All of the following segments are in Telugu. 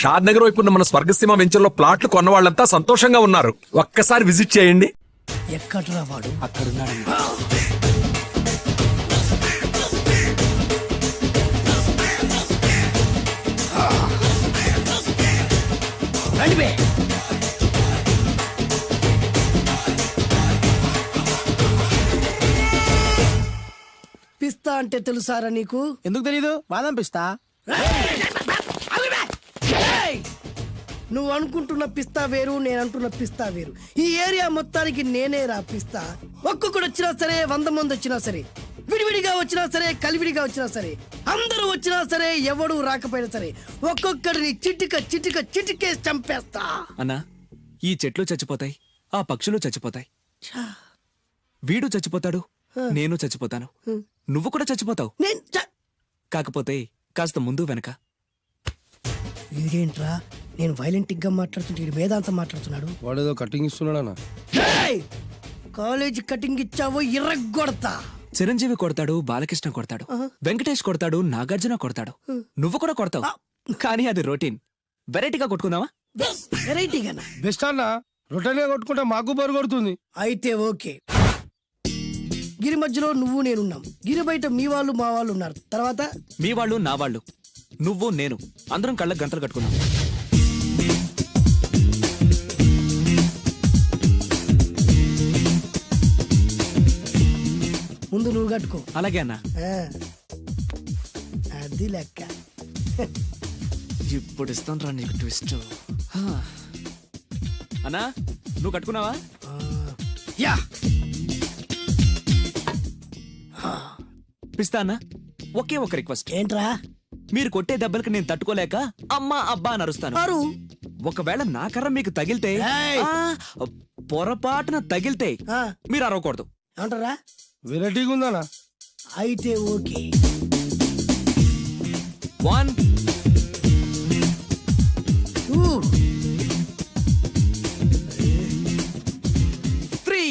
షాద్ నగర్ వైపు ఉన్న మన స్వర్గసీమ వెంచర్లో ప్లాట్లు కొన్న వాళ్ళంతా సంతోషంగా ఉన్నారు. ఒక్కసారి విజిట్ చేయండి. ఎక్కడ్రా వాడు? అక్కడున్నాడు. రండి. పిస్తా అంటే తెలుసారా నీకు? ఎందుకు తెలీదు? బాదం పిస్తా. నువ్వు అనుకుంటున్న పిస్తా వేరు, నేను అంటున్న పిస్తా వేరు. ఈ ఏరియా మొత్తానికి నేనే రా పిస్తా. ఒక్కొక్కడు వచ్చినా సరే, 100 మంది వచ్చినా సరే, విడివిడిగా వచ్చినా సరే, కలివిడిగా వచ్చినా సరే, అందరూ వచ్చినా సరే, ఎవడు రాకపోయినా సరే, ఒక్కొక్కడిని చిటికేసి చంపేస్తా. అన్నా, ఈ చెట్లు చచ్చిపోతాయి, ఆ పక్షులు చచ్చిపోతాయి, వీడు చచ్చిపోతాడు, నేను చచ్చిపోతాను, నువ్వు కూడా చచ్చిపోతావు. కాకపోతే కాస్త ముందు వెనక. వీడేంట్రా నేను వైలెంటిక్ గా మాట్లాడుతుంటే వేదాంతం మాట్లాడుతున్నాడు. వాడేదో కటింగ్ ఇస్తున్నాడా? కాలేజీ కటింగ్ ఇచ్చావో ఇర్రగొడతా. చిరంజీవి కొడతాడు, బాలకృష్ణ కొడతాడు, వెంకటేష్ కొడతాడు, నాగార్జున కొడతాడు, నువ్వు కూడా కొడతావు. కానీ అది రొటీన్. వెరైటీగా కొట్టుకుందావా? వెరైటీగానా? బెస్ట్ అన్న. రొటీన్ గా కొట్టుకుంటే మాకు బరు కొడుతుంది. అయితే ఓకే. గిరి మధ్యలో నువ్వు నేనున్నాం. గిరి బయట మీ వాళ్ళు మా వాళ్ళు ఉన్నారు. తర్వాత మీ వాళ్ళు నా వాళ్ళు, నువ్వు నేను, అందరం కళ్ళకు గంటలు కట్టుకున్నాం. ముందు నువ్వు కట్టుకో. అలాగే అన్నా. అది లెక్క. ఇప్పుడు ఇస్తాను రా నీకు ట్విస్ట్. అన్నా, నువ్వు కట్టుకున్నావా? యా. పిస్తా అన్నా, ఒకే ఒక రిక్వెస్ట్. ఏంట్రా? మీరు కొట్టే దెబ్బలకి నేను తట్టుకోలేక అమ్మా అబ్బా అని అరుస్తాను. ఒకవేళ నా కర్ర మీకు తగిలితే, పొరపాటున తగిలితే మీరు అరవకూడదు. ఏమంటారా? వెరైటీగా ఉందనా? అయితే ఓకే. 1 2 3.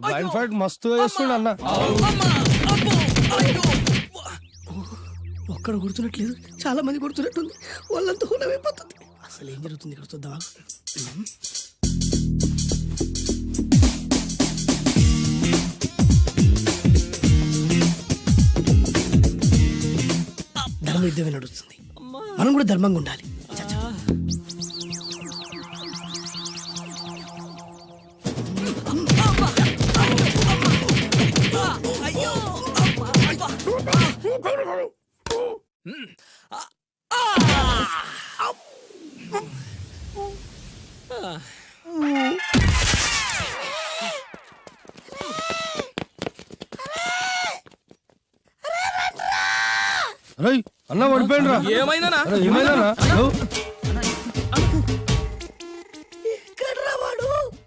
బ్లైండ్ ఫైట్ మస్తు చేస్తుండ అన్న. ఒక్కడ కొడుతున్నట్లేదు, చాలా మంది కొడుతున్నట్టుంది. వాళ్ళంతా హులమైపోతుంది. అసలు ఏం జరుగుతుంది ఇక్కడ చూద్దామా? ధర్మ యుద్ధమే నడుస్తుంది. మనం కూడా ధర్మంగా ఉండాలి. అన్న పడిపోయిండ్రా. ఏమైందనా?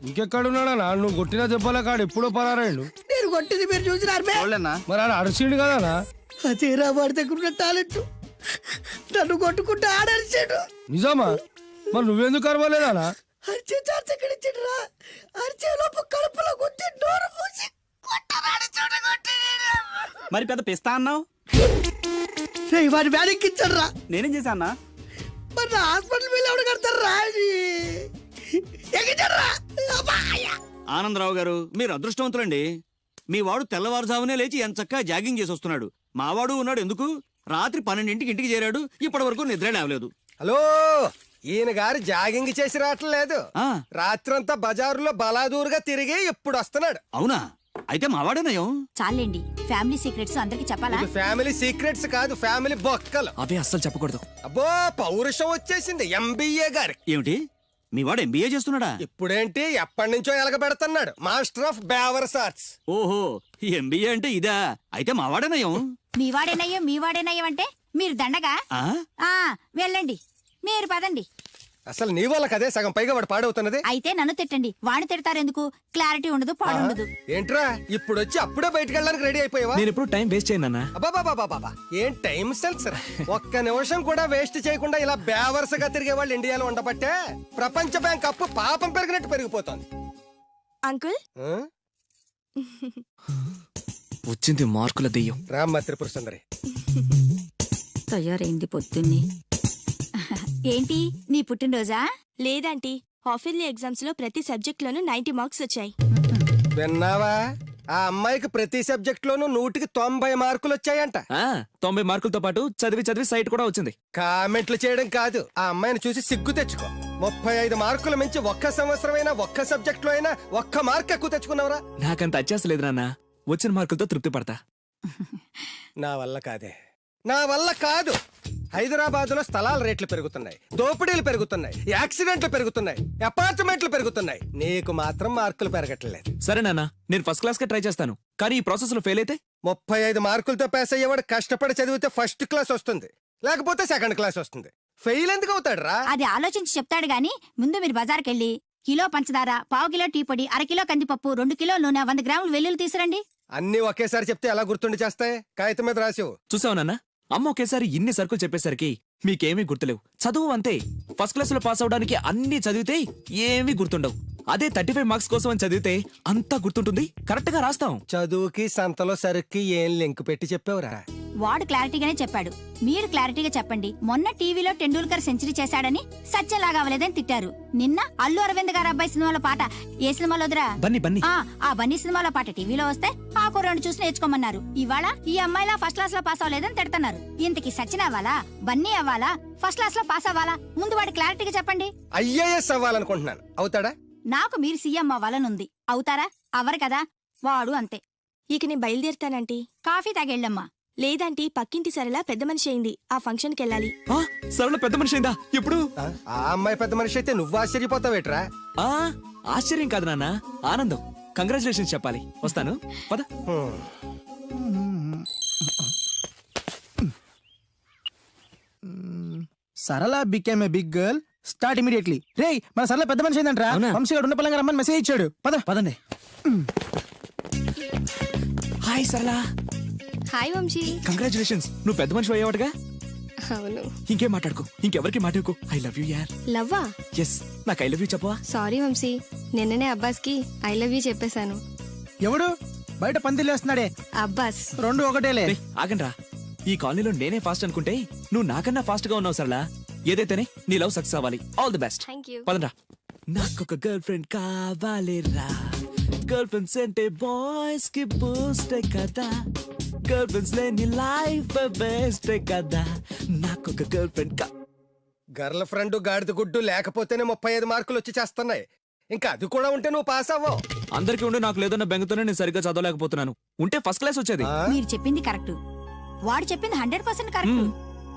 ఇంకెక్కడున్నాడా? నువ్వు కొట్టిన దెబ్బల కాడు ఎప్పుడో పరారాయండు. నేను కొట్టింది మీరు చూసినారు. మరి ఆడ అరిసిండు కదా? అదేరా వాడి దగ్గర ఉన్న టాలెంట్. నన్ను కొట్టుకుంటే ఆడరిచాడు. నిజమా? మరి నువ్వెందుకు అరవలేదా? అరిచే ఛాన్స్ ఎక్కడ ఇచ్చిండ్రా? అరిచే లోపు కడుపులో కొట్టి నోరు మూసి కొట్టరాడు చూడగొట్టి. మరి పెద్ద పిస్తా అన్నావు. వాడి బ్యానికి ఇచ్చాడ్రా. నేనేం చేశా అన్నా? మరి హాస్పిటల్ వెళ్ళి ఎవడు కడతారా? ఆనందరావు గారు, మీరు అదృష్టవంతులండి. మీ వాడు తెల్లవారుజామునే లేచి ఎంచక్కా జాగింగ్ చేసి వస్తున్నాడు. మావాడు ఉన్నాడు ఎందుకు? రాత్రి 12ంటికి ఇంటికి చేరాడు. ఇప్పటి వరకు నిద్ర లేవలేదు. హలో, ఈయన గారు జాగింగ్ చేసి రావట్లేదు. రాత్రంతా బజారులో బలాదూరుగా తిరిగి ఇప్పుడు వస్తున్నాడు. అవునా? అయితే మావాడేనయం. చాలండి, ఫ్యామిలీ సీక్రెట్స్ అందరికి చెప్పాలా? ఫ్యామిలీ సీక్రెట్స్ కాదు, ఫ్యామిలీ బొక్కలు. అవే అస్సలు చెప్పకూడదు. అబ్బో, పౌరుషం వచ్చేసింది ఎంబీఏ గారి. ఏమిటి, మీ వాడు ఎంబీఏ చేస్తున్నాడా? ఇప్పుడేంటి, ఎప్పటి నుంచో ఎలగబెడుతున్నాడు. మాస్టర్ ఆఫ్ బేవర్స్ ఆర్ట్స్. ఓహో, ఎంబీఏ అంటే ఇదా? అయితే మావాడేనయం. మీ వాడేనయ్యం అంటే మీరు దండగా. వెళ్ళండి, మీరు పదండి. అసలు నీ వల్ల కదే సగం పైగా వాడు పాడవుతున్నది. అయితే నన్ను తిట్టండి, వాడిని తిడతారెందుకు? క్లారిటీ ఉండదు, పాడుండదు. ఏంట్రా ఇప్పుడు వచ్చి అప్పుడే బయటికి వెళ్ళడానికి రెడీ అయిపోయావా? నేను ఎప్పుడు టైం వేస్ట్ చేయను నాన్న. అబాబాబాబాబా ఏం టైం సెన్స్ రా. ఒక్క నిమిషం కూడా వేస్ట్ చేయకుండా ఇలా బేవరసగా తిరిగే వాళ్ళు ఇండియాలో ఉండబట్టే ప్రపంచ బ్యాంక్ అప్పు పాపం పెరిగినట్టు పెరిగిపోతుంది. అంకుల్ ఆ? వచ్చింది మార్కుల దెయ్యం. రామ్మ త్రిపుర సుందరి. తయారైంది పొద్దున్నే. ఏంటి నీ పుట్టినరోజా? లేదంటీ, హాఫ్ ఇయర్లీ ఎగ్జామ్స్ లో ప్రతి సబ్జెక్ట్ లోనూ 90 మార్క్స్ వచ్చాయి. విన్నావా? ఆ అమ్మాయికి ప్రతి సబ్జెక్ట్ లోనూ 100కి 90 మార్కులు వచ్చాయంట. 90 మార్కులతో పాటు చదివి చదివి సైట్ కూడా వచ్చింది. కామెంట్లు చేయడం కాదు, ఆ అమ్మాయిని చూసి సిగ్గు తెచ్చుకో. 35 మార్కులు మించి ఒక్క సంవత్సరమైనా ఒక్క సబ్జెక్ట్ లో అయినా ఒక్క మార్క్ ఎక్కువ తెచ్చుకున్నావురా? నాకంత అత్యాసలేదు నాన్న, వచ్చిన మార్కులతో తృప్తి పడతా. నా వల్ల కాదే, నా వల్ల కాదు. హైదరాబాద్ లో స్థలాల రేట్లు పెరుగుతున్నాయి, దోపిడీలు పెరుగుతున్నాయి, యాక్సిడెంట్లు పెరుగుతున్నాయి, అపార్ట్మెంట్లు పెరుగుతున్నాయి. నీకు మాత్రం మార్కులు పెరగట్లేదు. సరే నాన్న, నేను ఫస్ట్ క్లాస్ కే ట్రై చేస్తాను, కానీ ఈ ప్రాసెస్ లో ఫెయిల్ అయితే 35 మార్కులతో పాస్ అయ్యేవాడు కష్టపడి చదివితే ఫస్ట్ క్లాస్ వస్తుంది, లేకపోతే సెకండ్ క్లాస్ వస్తుంది. ఫెయిల్ ఎందుకు అవుతాడు రా? అది ఆలోచించి చెప్తాడు గాని ముందు మీరు బజార్కెళ్ళి కిలో పంచదార, పావు కిలో టీ పొడి, అరకిలో కందిపప్పు, 2 కిలోల నూనె, 100 గ్రాములు వెల్లుల్లి తీసురండి. అన్ని ఒకేసారి చెప్తే ఎలా గుర్తుండి చేస్తాయి? కాగితం మీద రాసివు. చూసావు నాన్న, అమ్మ ఒకేసారి ఇన్ని సరుకులు చెప్పేసరికి మీకేమీ గుర్తులేవు. చదువు అంతే, ఫస్ట్ క్లాస్ లో పాస్ అవడానికి అన్ని చదివితే ఏమీ గుర్తుండవు. అదే 35 మార్క్స్ కోసం అని చదివితే అంతా గుర్తుంటుంది, కరెక్ట్ గా రాస్తాం. చదువుకి సంతలో సరుక్కి ఏం లింక్ పెట్టి చెప్పావురా? వాడు క్లారిటీగానే చెప్పాడు, మీరు క్లారిటీగా చెప్పండి. మొన్న టీవీలో టెండూల్కర్ సెంచరీ చేశాడని సత్యలాగా అవ్వలేదని తిట్టారు. నిన్న అల్లు అరవింద్ గారు అబ్బాయి సినిమాలో పాట ఏ సినిమాలో వదిరా? బన్నీ ఆ బన్నీ సినిమాలో పాట టీవీలో వస్తే ఆ కుర్రాడు చూసి నేర్చుకోమన్నారు. ఇవాళ ఈ అమ్మాయిలా ఫస్ట్ క్లాస్ లో పాస్ అవ్వలేదని తిడతారు. ఇంతకి సచిన్ అవ్వాలా, బన్నీ అవ్వాలా, ఫస్ట్ క్లాస్ లో పాస్ అవ్వాలా? ముందు వాడి క్లారిటీగా చెప్పండి. ఐఏఎస్ అవ్వాలనుకుంటున్నాను, అవుతాడా? నాకు మీరు సీఎం అవ్వాలనుంది, అవుతారా? అవ్వరు కదా, వాడు అంతే. ఇక నేను బయలుదేరుతానంటీ. కాఫీ తాగెళ్ళమ్మా. లేదంటీ, పక్కింటి సరళ పెద్ద మనిషి అయింది, ఆ ఫంక్షన్ కి వెళ్ళాలి. సరళ పెద్ద మనిషి అయిందా? ఎప్పుడు? ఆ అమ్మాయి పెద్ద మనిషి అయితే నువ్వు ఆశ్చర్యపోతావేట్రా? ఆ ఆశ్చర్యం కాదు నాన్న, ఆనందం. కంగ్రాచులేషన్స్ చెప్పాలి. వస్తాను, పద. Sarala became a big girl, start immediately. రేయ్, మన సరళ పెద్ద మనిషి ఏంటంట్రా? అవునా? వంశీ గారు ఉన్న పలంగా రమ్మని మెసేజ్ ఇచ్చాడు. పదండి. హాయ్ సరళ. హాయ్ వంశీ. కంగ్రాచులేషన్స్, నువ్వు పెద్ద మనిషి అయ్యేవాడుగా. అవును. ఇంకేం మాట్లాడుకో, ఇంకెవరికి మాట్లాడుకో. ఐ లవ్ యూ యార్. లవ్వా? ఎస్, నాకు ఐ లవ్ యూ చెప్పవా? సారీ వంశీ, నిన్ననే అబ్బాస్ కి ఐ లవ్ యూ చెప్పేశాను. ఎవడు బయట పందిలేస్తున్నాడే? అబ్బాస్. 2 ఒకటేలే. ఆగండ్రా, ఈ కాలనీలో నేనే ఫాస్ట్ అనుకుంటే నువ్వు నాకన్నా ఫాస్ట్ గా ఉన్నావు సరళ. ఏదైతేనే నీ లవ్ సక్సెస్ అవ్వాలి. All the best. Thank you. పదండ్రా. నాకొక గర్ల్ ఫ్రెండ్ కావాలిరా, గర్ల్ ఫ్రెండ్స్ అంటే బాయ్స్ కి బూస్ట్ కదా, గర్ల్ ఫ్రెండ్స్ లేని లైఫ్ బెస్ట్ కదా. నాకొక గర్ల్ ఫ్రెండ్ గర్ల్ ఫ్రెండ్ గాడిద గుడ్డు లేకపోతేనే 35 మార్కులు వచ్చి చేస్తున్నాయి. ఇంకా అది కూడా ఉంటే నువ్వు పాస్ అవ్వవు. అందరికీ ఉండి నాకు లేదన్న బెంగతోనే నేను సరిగ్గా చదవలేకపోతున్నాను. ఉంటే ఫస్ట్ క్లాస్ వచ్చేది. మీరు చెప్పింది కరెక్ట్, వాడు చెప్పింది 100% కరెక్ట్.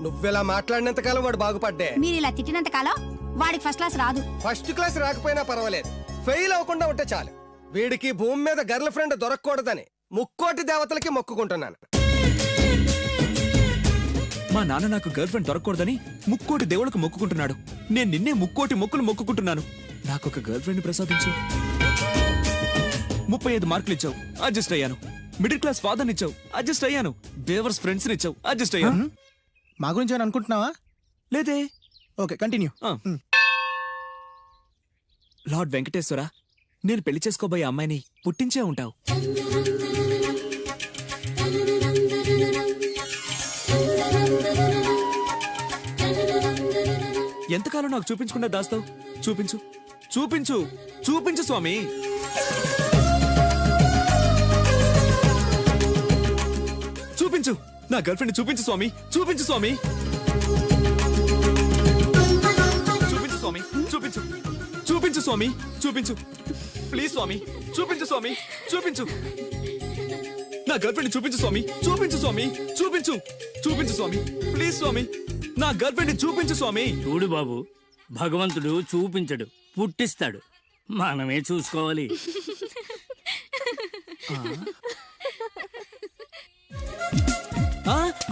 నువ్వెలా మాట్లాడినంత కాలం వాడు బాగుపడ్డే. మీరు ఇలా తిట్టినంత కాలం వాడికి ఫస్ట్ క్లాస్ రాదు. ఫస్ట్ క్లాస్ రాకపోయినా పర్వాలేదు, ఫెయిల్ అవ్వకుండా ఉంటే చాలు. వీడికి భూమి మీద గర్ల్ ఫ్రెండ్ దొరకకూడదని ముక్కోటి దేవతలకి మొక్కుకుంటున్నాను. మా నాన్న నాకు గర్ల్ ఫ్రెండ్ దొరకకూడదని ముక్కోటి దేవుళ్ళకు మొక్కుకుంటున్నాడు. నేను నిన్నే ముక్కోటి మొక్కులు మొక్కుకుంటున్నాను. నాకొక గర్ల్ ఫ్రెండ్ ప్రసాదించు. 35 మార్కులు ఇచ్చావు, అడ్జస్ట్ అయ్యాను. మిడిల్ క్లాస్ ఫాదర్ ఇచ్చావు, అడ్జస్ట్ అయ్యాను. బేవర్స్ ఫ్రెండ్స్ ఇచ్చావు, అడ్జస్ట్ అయ్యాను. మా గురించి ఏమైనా అనుకుంటున్నావా? లేదే. Okay, continue. లార్డ్ వెంకటేశ్వర, నేను పెళ్లి చేసుకోబోయే అమ్మాయిని పుట్టించే ఉంటావు. ఎంతకాలం నాకు చూపించకుండా దాస్తావు? చూపించు, చూపించు, చూపించు స్వామి. చూపించు, నా గర్ల్ ఫ్రెండ్ చూపించు స్వామి, చూపించు స్వామి. చూపించు స్వామి, చూపించు, చూపించు స్వామి, చూపించు. ప్లీజ్ స్వామి, చూపించు స్వామి, చూపించు. నా గర్ల్ ఫ్రెండ్ చూపించు స్వామి, చూపించు స్వామి, చూపించు, చూపించు స్వామి. ప్లీజ్ స్వామి, నా గర్ల్ ఫ్రెండ్ చూపించు స్వామి. చూడు బాబు, భగవంతుడు చూపించడు, పుట్టిస్తాడు. మనమే చూసుకోవాలి.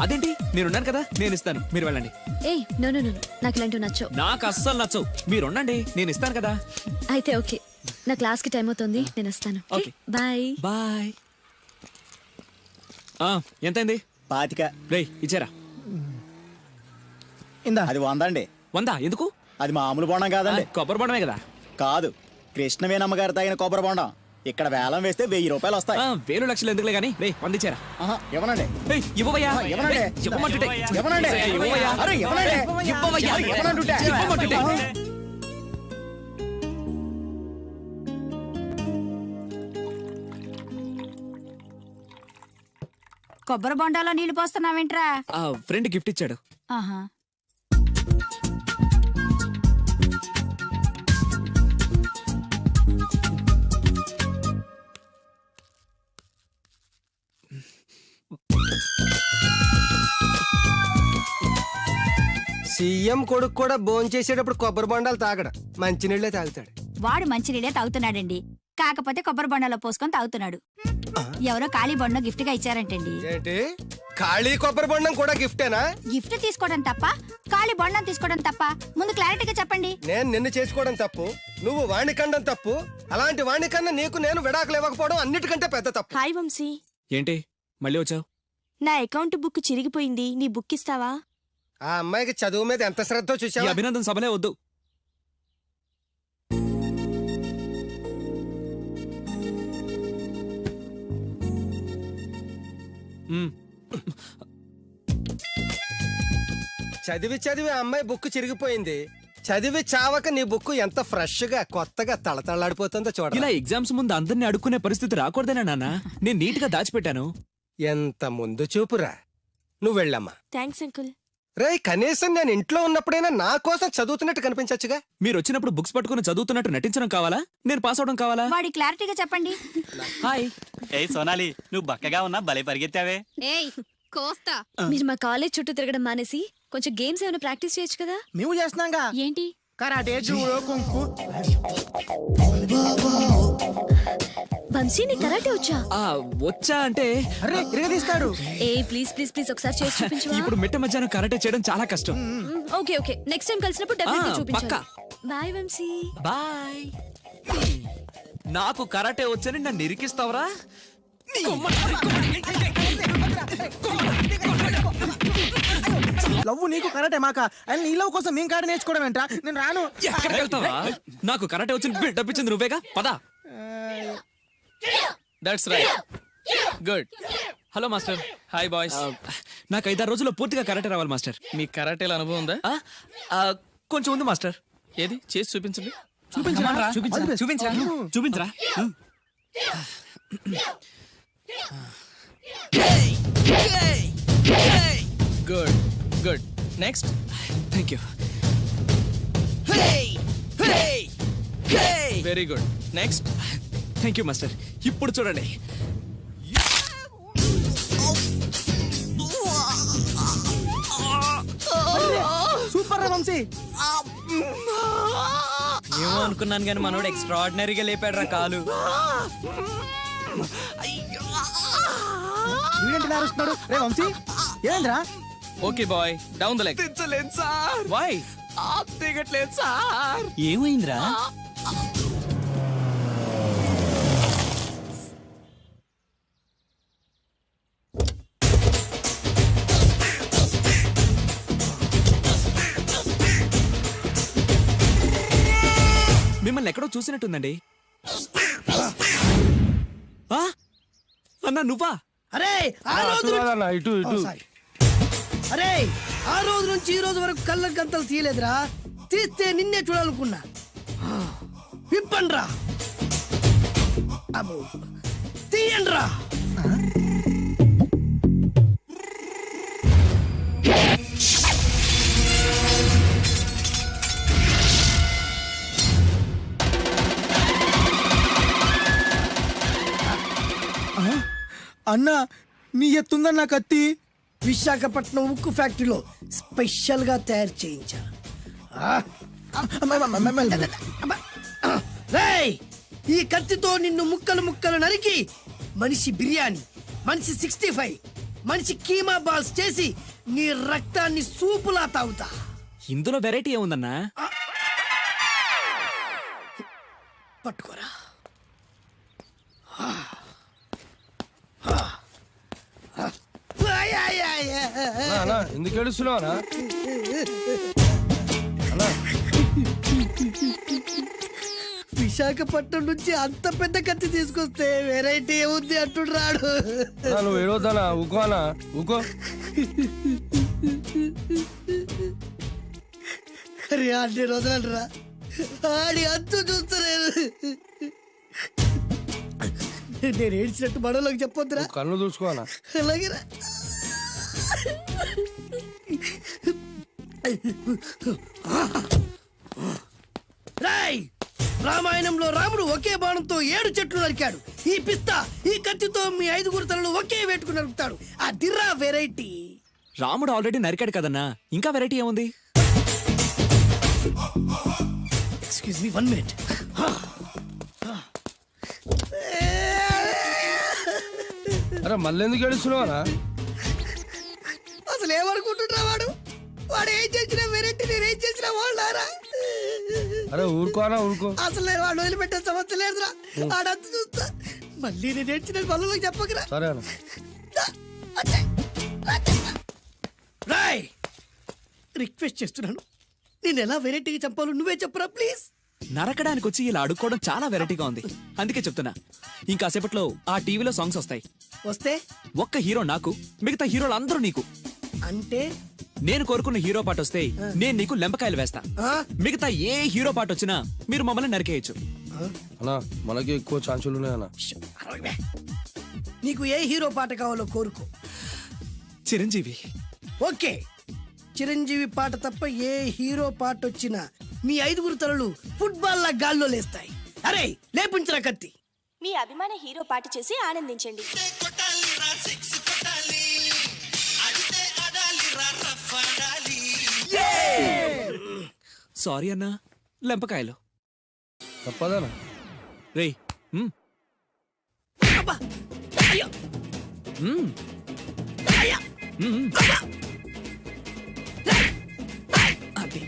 అదేంటి, నేనున్నాను కదా, నేను ఇస్తాను, మీరు వెళ్ళండి. ఏ నో నో నో నాకు ఇలాంటివి నచ్చవు. నాకు అస్సలు నచ్చవు. మీరుండండి, నేను ఇస్తాను కదా. అయితే ఓకే, నా క్లాస్ కి టైం అవుతుంది, నేను వస్తాను. ఓకే. బాయ్. బాయ్. ఎంతైంది? 25. రేయ్ ఇచ్చారా? ఇందా అది 100 అండి. 100 ఎందుకు? అది మామూలు బొండం కాదండి. కొబ్బరి బొండమే కదా. కాదు, కృష్ణవేణమ్మ గారు తాగిన కొబ్బరి బొండం. ఇక్కడ వేలం వేస్తే 1000 రూపాయలు వస్తాయి. 1000 లక్షలు ఎందుకులే గానీ రేయ్ 100 ఇచ్చారా? ఇవ్వనండి. రేయ్ ఇవ్వవయ్యా. ఇవ్వనండి. రేయ్, ఇవ్వమంటుంటే. ఇవ్వనండి. ఇవ్వవయ్యా. అరే, ఇవ్వనండి. ఇవ్వవయ్యా. ఇవ్వనంటుంటే. ఇవ్వమంటుంటే. కొబ్బరి బొండాలో నీళ్లు పోస్తున్నావేంట్రా? ఫ్రెండ్ గిఫ్ట్ ఇచ్చాడు. ఆహా. సీఎం కొడుకు కూడా భోంచేసేటప్పుడు కొబ్బరి బొండాలు తాగడు, మంచినీళ్ళే తాగుతాడు. వాడు మంచినీళ్ళే తాగుతున్నాడండి, కాకపోతే కొబ్బరి బొండాలో పోసుకొని తాగుతున్నాడు. ఎవరో ఖాళీ బొండ గిఫ్ట్ గా ఇచ్చారంటండి. ఏంటి, ఖాళీ కొబ్బరి బొండం కూడా గిఫ్టేనా? గిఫ్ట్ తీసుకోవడం తప్ప, ఖాళీ బొండం తీసుకోవడం తప్ప? ముందు క్లారిటీగా చెప్పండి. నేను నిన్ను చేసుకోవడం తప్పు, నువ్వు వాణ్ణి కండం తప్పు. అలాంటి వాణ్ణి కన్నా నీకు నేను విడాకులు ఇవ్వకపోవడం అన్నిటికంటే పెద్ద తప్పు. హాయ్ వంశీ, ఏంటి మళ్ళీ వచ్చావు? నా అకౌంట్ బుక్ చిరిగిపోయింది, నీ బుక్ ఇస్తావా? ఆ అమ్మాయికి చదువు మీద ఎంత శ్రద్ధ ఈ చూసావా? అభినందన సభలే వద్దు. చదివి చదివి ఆ అమ్మాయి బుక్ చిరిగిపోయింది. చదివి చావక నీ బుక్ ఎంత ఫ్రెష్ గా కొత్తగా తళతళలాడిపోతుందో చూడ. ఇలా ఎగ్జామ్స్ ముందు అందరినీ అడుక్కునే పరిస్థితి రాకూడదేనా నాన్న? నేను నీట్ గా దాచిపెట్టాను. ఎంత ముందు చూపురా. నువ్వు వెళ్ళమ్మా. Thanks uncle. రేయ్, కనీసం నేను ఇంట్లో ఉన్నప్పుడైనా నా కోసం చదువుతున్నట్టు కనిపించచ్చుగా. మీరు వచ్చినప్పుడు బుక్స్ పట్టుకుని చదువుతున్నట్టు నటించడం కావాలా, నేను పాస్ అవడం కావాలా? వాడి క్లారిటీగా చెప్పండి. హాయ్. ఏ సోనాలి, నువ్వు బక్కగా ఉన్నా భలే పరిగెత్తావే. ఏయ్ కోస్తా. మీరు మా కాలేజ్ చుట్టూ తిరగడం మానేసి కొంచెం గేమ్స్ ఏమైనా ప్రాక్టీస్ చేయొచ్చు కదా. మేము చేస్తున్నాంగా. ఏంటి? Karate, judo, kung fu. వంశీ నీ కరాటే వచ్చా? వచ్చా అంటే అరే ఇరగదీస్తాడు. ఏ ప్లీజ్ ప్లీజ్ ప్లీజ్ ఒకసారి చేసి చూపించు. ఇప్పుడు మిట్ట మధ్యాహ్నం కరాటే చేయడం చాలా కష్టం. ఓకే ఓకే, నెక్స్ట్ టైం కలిసినప్పుడు డెఫినెట్లీ చూపించు. పక్కా. బాయ్ వంశీ. బాయ్. నాకు కరాటే వచ్చని నన్ను ఇరికిస్తావరా? లవ్వు నీకు కరాటే మాక అని నీ లవ్ కోసం మేము కాడ నేర్చుకోవడం ఏంట్రా? నేను రాను. ఎక్కడికి వెళ్తావా? నాకు కరాటే వచ్చి బిల్డప్ ఇచ్చింది నువ్వేగా, పదా. That's right, good. Hello master. Hi boys. నాకు 5-6 రోజుల్లో పూర్తిగా కరాటే రావాలి మాస్టర్. మీ కరాటేల అనుభవం ఉందా? కొంచెం ఉంది మాస్టర్. ఏది చేసి చూపించండి. చూపించరా. Good good. Next. Thank you. Very good. Next. Thank you master. ఇప్పుడు చూడండి. సూపర్ రా వంశీ. ఏమో అనుకున్నాను కానీ మనోడు ఎక్స్ట్రాడినరీగా లేపాడు రా కాలు. వీడేంటి అరుస్తున్నాడు? రే వంశీ ఏంద్రా? Okay boy, down the leg. దించలేదు సార్. వై? దిగట్లేదు సార్. ఏమైందిరా? మిమ్మల్ని ఎక్కడో చూసినట్టుందండి. అన్నా నువ్వా? అరే ఆ రోజు కాదన్నా, ఇటు ఇటు. సారీ. అరే ఆ రోజు నుంచి ఈ రోజు వరకు కళ్ళ గంతలు తీయలేదురా. తీస్తే నిన్నే చూడాలనుకున్నా. విప్పండ్రా. అబ్బో తీయండ్రా. అన్నా నీ ఎత్తుందన్న కత్తి. విశాఖపట్నం ఉక్కు ఫ్యాక్టరీలో స్పెషల్ గా తయారు చేయించా. రేయ్, ఈ కత్తితో నిన్ను ముక్కలు ముక్కలు నరికి మనిషి బిర్యానీ, మనిషి 65, మనిషి కీమా బాల్స్ చేసి నీ రక్తాన్ని సూపులా తాగుతా. ఇందులో వెరైటీ ఏముందన్నా? పట్టుకోరా. అన్నా ఎందుకు ఏడుస్తున్నావు అన్నా? అన్నా విశాఖపట్నం నుంచి అంత పెద్ద కత్తి తీసుకొస్తే వెరైటీ ఏముంది అంటుడు రాడు. అన్నా, నువ్వు ఏడవద్దనా? ఊకో అన్నా, ఊకో. అరే అన్ని రోజులంటరా ఆడి అంతు చూస్తలేదు. నేను ఏడ్చినట్టు మనలోకి చెప్పొద్దురా. నువ్వు కళ్ళు చూసుకో అన్నా. అలాగేరా. రాయ్, రామాయణంలో రాముడు ఒకే బాణంతో 7 చెట్లు నరికాడు. ఈ పిస్తా ఈ కత్తితో మీ 5 తలలు ఒకే వేటుకు నరుకుతాడు. ఆ దిర్రా వెరైటీ. రాముడు ఆల్రెడీ నరికాడు కదన్నా, ఇంకా వెరైటీ ఏముంది? Excuse me 1 minute. అరే మళ్ళీ ఎందుకు ఏడుస్తున్నావు అన్నా? అసలు ఏమనుకుంటున్నా వాడు? వాడు ఏం చేసిన వెరైటీ నేనేం చేసిన వాళ్ళారా? అరే ఊరుకో అన్నా, ఊరుకో. అసలు నేను వాడు వదిలిపెట్టే సమస్య లేదురా. ఆడంత చూస్తా. మళ్ళీ నేను ఏడ్చిన పనులకు చెప్పకరా. సరే అన్న. రాయ్, రిక్వెస్ట్ చేస్తున్నాను, నేను ఎలా వెరైటీగా చంపాలో నువ్వే చెప్పరా ప్లీజ్. నరకడానికి వచ్చి ఇలా అడుక్కోవడం చాలా వెరైటీగా ఉంది, అందుకే చెప్తున్నా. ఇంకాసేపట్లో ఆ టీవీలో సాంగ్స్ వస్తాయి. వస్తే ఒక్క హీరో నాకు, మిగతా హీరోలు అందరూ నీకు. అంటే నేను కోరుకున్న హీరో పాట వస్తే నేను నీకు లెంపకాయలు వేస్తా. ఆ? మిగతా ఏ హీరో పాట వచ్చినా మీరు మమ్మల్ని నరికేయచ్చు. అన్నా మనకి ఎక్కువ ఛాన్సులు ఉన్నాయి అన్న. అరవై. నీకు ఏ హీరో పాట కావాలో కోరుకో. చిరంజీవి. ఓకే, చిరంజీవి పాట తప్ప ఏ హీరో పాట వచ్చినా మీ 5 తలలు ఫుట్బాల్ లా గాల్లో లేస్తాయి. అరే లేపుంచరా కత్తి. మీ అభిమాన హీరో పాట చేసి ఆనందించండి. సారీ అన్నా, లెంపకాయలు. తప్పదనా? రేయ్, అబ్బా! అయ్యో! అయ్యా! అది.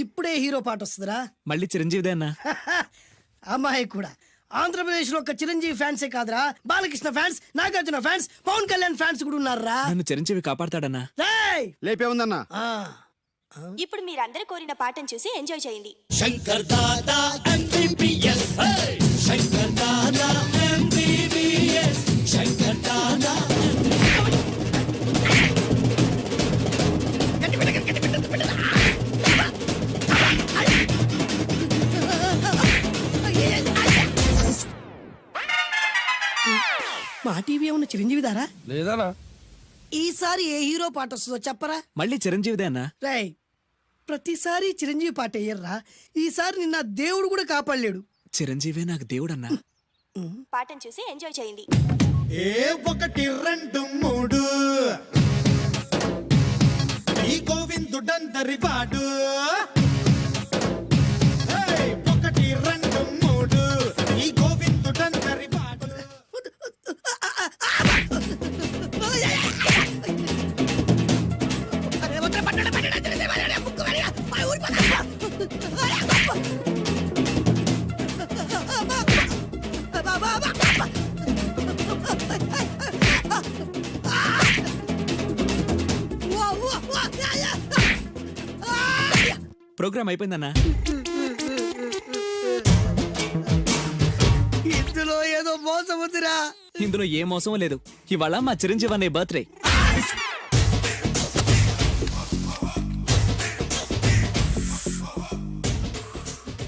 ఇప్పుడే హీరో పాట వస్తుందిరా. మళ్ళీ చిరంజీవిదే అన్నా. అమ్మాయి కూడా ఆంధ్రప్రదేశ్ లో ఒక చిరంజీవి ఫ్యాన్సే కాదురా, Balakrishna fans, Nagarjuna fans, Pawan Kalyan fans కూడా ఉన్నారా. నన్ను చిరంజీవి కాపాడతాడన్నా. రేయ్! లేపే ఉందన్నా. ఆ, ఇప్పుడు మీరందరూ కోరిన పాటను చూసి ఎంజాయ్ చేయండి. మా టీవీ ఏమన్నా చిరంజీవి దారా? లేదనా? ఈసారి ఏ హీరో పాట వస్తుందో చెప్పరా. మళ్ళీ చిరంజీవిదే అన్నా. రేయ్, ప్రతిసారి చిరంజీవి పాట వేయర్రా. ఈసారి నిన్న దేవుడు కూడా కాపాడలేడు. చిరంజీవే నాకు దేవుడన్నా. పాటను చూసి ఎంజాయ్ చేయండి. 1 2 3 ఈ గోవిందుడందరి వాడు. 1 2 3 ఈ గోవిందుడందరి వాడు. ప్రోగ్రామ్ అయిపోయిందన్నా. ఇందులో ఏదో మోసం ఉందిరా. ఇందులో ఏ మోసం లేదు. ఇవాళ మా చిరంజీవి అనే బర్త్డే.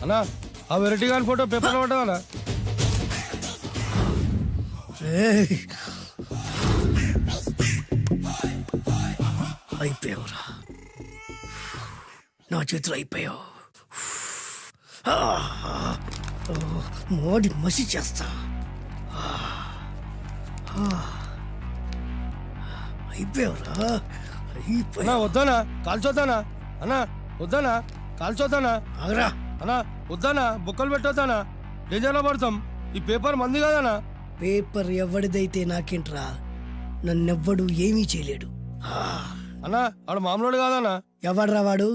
అన్నా ఆ వెరైటీ గాని ఫోటో పేపర్ పడ్డా? అయిపోయావురా, నా చేతిలో అయిపోయావు. మోడి మసి చేస్తా. అయిపోయావురా, అన్నా వద్దానా? కాల్చొద్దానా? అన్నా వద్దానా? కాల్చొద్దానా ఆగరా అన్నా వద్దానా బుక్కలు పెట్టొద్దానా డేంజర్లో పడతాం ఈ పేపర్ మంది కదనా పేపర్ ఎవడిదైతే నాకేంట్రా నన్నెవ్వడు ఏమీ చేయలేడు అన్నా ఆడ మామూలు కాదనా ఎవడ్రా వాడు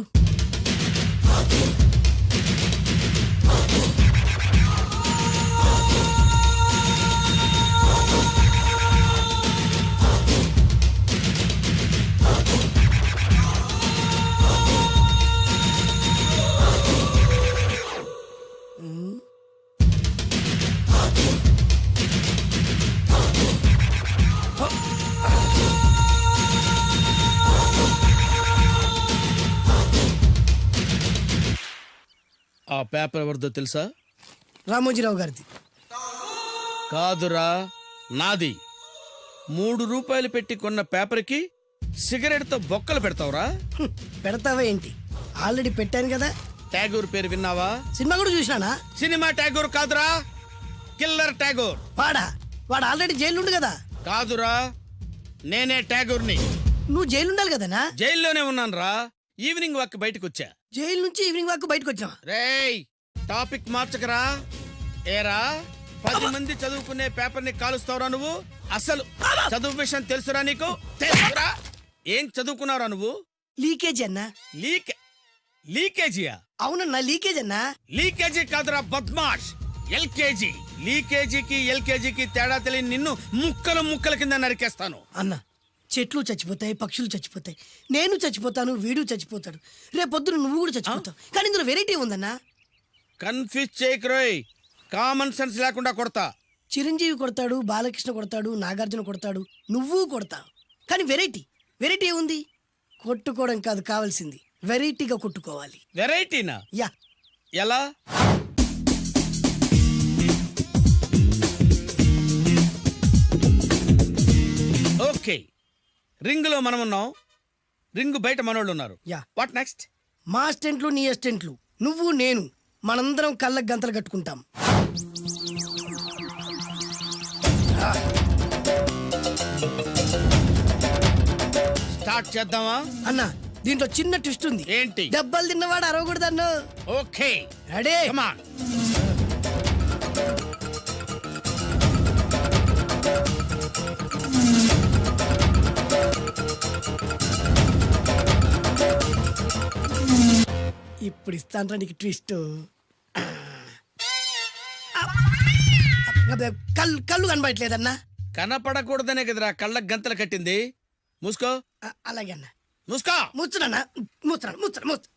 ఆ పేపర్ ఎవరిదో తెలుసా? రామోజీరావు గారిది. కాదురా, నాది. 3 రూపాయలు పెట్టి కొన్న పేపర్కి సిగరెట్తో బొక్కలు పెడతావురా? పెడతావా ఏంటి? ఆల్రెడీ పెట్టాను కదా. ట్యాగూర్ పేరు విన్నావా? సినిమా కూడా చూసినానా? సినిమా ట్యాగూర్ కాదురా, కిల్లర్ ట్యాగూర్. వాడు ఆల్రెడీ జైలు ఉండు కదా. కాదురా, నేనే ట్యాగూర్ని. నువ్వు జైలు ఉండాలి కదనా? జైల్లోనే ఉన్నాను రా. ఈవినింగ్ వాక్ బయటకు వచ్చా. జైలు నుంచి ఈవినింగ్ వాక్ బయటకు వచ్చా. రేయ్, టాపిక్ మార్చకరా. ఏరా, 10 మంది చదువుకునే పేపర్ ని కాలుస్తావురా నువ్వు? అసలు చదువు విషయం తెలుసురా నీకు? తెలుసురా? ఏం చదువుకున్నావురా నువ్వు? లీకేజీ అన్నా. లీకేజీయా? అవునన్నా, లీకేజ్ అన్నా. లీకేజీ కాదురా బద్మాష్, ఎల్కేజీ. లీకేజీకి ఎల్కేజీకి తేడా తెలియని నిన్ను ముక్కలు ముక్కల కింద నరికేస్తాను. అన్నా, చెట్లు చచ్చిపోతాయి, పక్షులు చచ్చిపోతాయి, నేను చచ్చిపోతాను, వీడు చచ్చిపోతాడు, రేపొద్దున నువ్వు కూడా చచ్చిపోతావు. కానీ ఇందులో వెరైటీ ఉందన్నా. కన్ఫ్యూజ్ చేయకురోయ్, కామన్ సెన్స్ లేకుండా కొడతా. చిరంజీవి కొడతాడు, బాలకృష్ణ కొడతాడు, నాగార్జున కొడతాడు, నువ్వు కొడతావు. కానీ వెరైటీ ఉంది. కొట్టుకోవడం కాదు కావాల్సింది, వెరైటీగా కొట్టుకోవాలి. వెరైటీనా? యా. ఎలా? ఓకే, రింగ్ లో మనం ఉన్నాం, రింగ్ బయట మనోళ్ళు ఉన్నారు. యా. What next? మా అసిస్టెంట్లు, నీ అసిస్టెంట్లు, నువ్వు నేను, మనందరం కళ్ళకు గంతలు కట్టుకుంటాం. స్టార్ట్ చేద్దామా? అన్నా, దీంట్లో చిన్న ట్విస్ట్ ఉంది. ఏంటి? దెబ్బలు తిన్నవాడు అరవకూడదు అన్న. Okay, ready? Come on. ఇప్పుడు ఇస్తాను నీకు ట్విస్ట్. కళ్ళు కనబడట్లేదన్నా. కనపడకూడదనే కదరా కళ్ళకు గంతలు కట్టింది. మూసుకో. అలాగే అన్న. మూసుకో. ముచ్చునన్నా, ముచ్చు.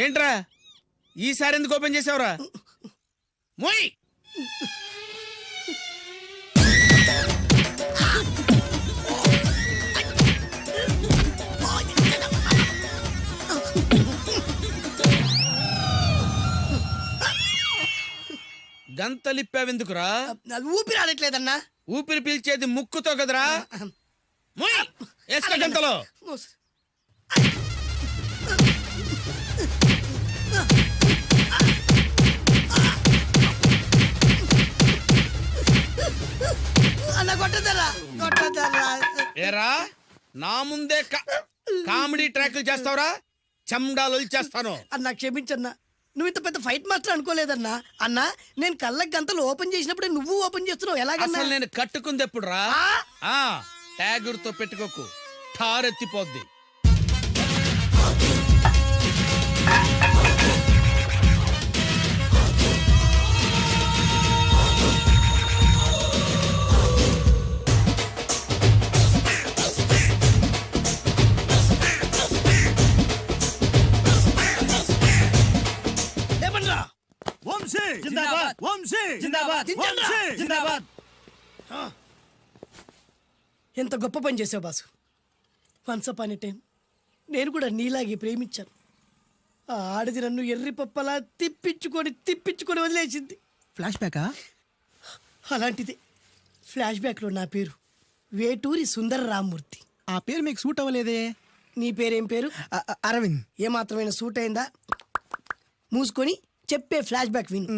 ఏంట్రా ఈసారి ఎందుకు ఓపెన్ చేసావురా? మోయ్. గంతలిప్పావెందుకురా? ఊపిరి ఆడట్లేదన్నా. ఊపిరి పీల్చేది ముక్కుతో కదరా. మోయ్, వేసుకో గంతలో. అన్న కొట్టదరా. ఏరా, నా ముందే కామెడీ ట్రాక్లు చేస్తావురా? చెమ్డాలు చేస్తాను. అన్నా క్షమించన్నా, నువ్వు ఇంత పెద్ద ఫైట్ మాస్టర్ అనుకోలేదన్నా. అన్నా, నేను కళ్ళకి గంతలు ఓపెన్ చేసినప్పుడే నువ్వు ఓపెన్ చేస్తున్నావు, ఎలాగన్నా? అసలు నేను కట్టుకుంది ఎప్పుడు రా? ట్యాగూర్తో పెట్టుకోకు, ఠారెత్తిపోద్ది. ఎంత గొప్ప పని చేసావు boss. Once upon a time నేను కూడా నీలాగే ప్రేమించాను. ఆ ఆడది నన్ను ఎర్రి పప్పలా తిప్పించుకొని వదిలేసింది. ఫ్లాష్ బ్యాకా? అలాంటిదే. ఫ్లాష్ బ్యాక్లో నా పేరు వేటూరి సుందర రామ్మూర్తి. ఆ పేరు మీకు సూట్ అవ్వలేదే. నీ పేరేం పేరు? అరవింద్. ఏమాత్రమైన సూట్ అయిందా? మూసుకొని చెప్పే ఫ్లాష్ బ్యాక్ విను.